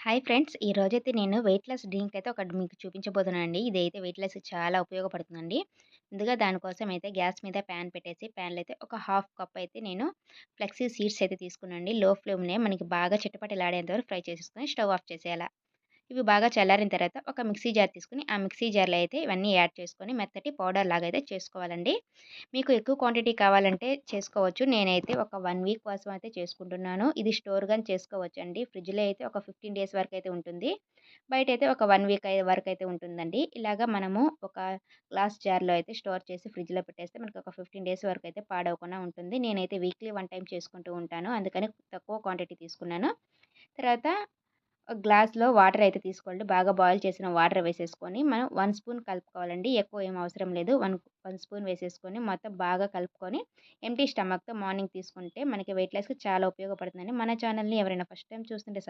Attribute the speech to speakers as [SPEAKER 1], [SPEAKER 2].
[SPEAKER 1] Hi friends. ఈరోజైతే నేను weight loss drink అయితే ఒకటి మీకు చూపించబోతున్నానండి. ఇదైతే వెయిట్ లాస్‌కి చాలా ఉపయోగపడుతుందండి. ముందుగా దానికోసం అయితే గ్యాస్ మీద ప్యాన్ పెట్టేసి ప్యాన్‌లో అయితే ఒక హాఫ్ కప్ అయితే నేను ఫ్లెక్సీ సీడ్స్ అయితే తీసుకున్నానండి. లో ఫ్లేమ్‌లో మనకి బాగా చిటపటలాడేంత వరకు ఫ్రై చేసేసుకొని స్టవ్ ఆఫ్ చేసేయాల. ఇవి బాగా చల్లారిన తర్వాత ఒక మిక్సీ జార్ తీసుకొని, ఆ మిక్సీ జార్‌లో అయితే ఇవన్నీ యాడ్ చేసుకొని మెత్తటి పౌడర్ లాగా అయితే చేసుకోవాలండి. మీకు ఎక్కువ క్వాంటిటీ కావాలంటే చేసుకోవచ్చు. నేనైతే ఒక 1 వీక్ కోసం అయితే చేసుకుంటున్నాను. ఇది స్టోర్ గాని చేసుకోవచ్చండి. ఫ్రిడ్జ్‌లో అయితే ఒక 15 డేస్ వరకైతే ఉంటుంది. బయటైతే ఒక 1 వీక్ వరకైతే ఉంటుందండి. ఇలాగ మనము ఒక గ్లాస్ జార్‌లో అయితే స్టోర్ చేసి ఫ్రిడ్జ్‌లో పెట్టేస్తే మనకు ఒక 15 డేస్ వరకైతే పాడవకుండా ఉంటుంది. నేనైతే వీక్లీ 1 టైమ్ చేసుకుంటూ ఉంటాను. అందుకని తక్కువ క్వాంటిటీ తీసుకున్నాను. తర్వాత ఒక గ్లాస్‌లో వాటర్ అయితే తీసుకోండి. బాగా బాయిల్ చేసిన వాటర్ వేసేసుకొని మనం 1 స్పూన్ కలుపుకోవాలండి. ఎక్కువ ఏం అవసరం లేదు. 1 స్పూన్ వేసేసుకొని మొత్తం బాగా కలుపుకొని ఎంప్టీ స్టమక్‌తో మార్నింగ్ తీసుకుంటే మనకి వెయిట్ లాస్‌కి చాలా ఉపయోగపడుతుందండి. మన ఛానెల్‌ని ఎవరైనా ఫస్ట్ టైమ్ చూస్తుంటే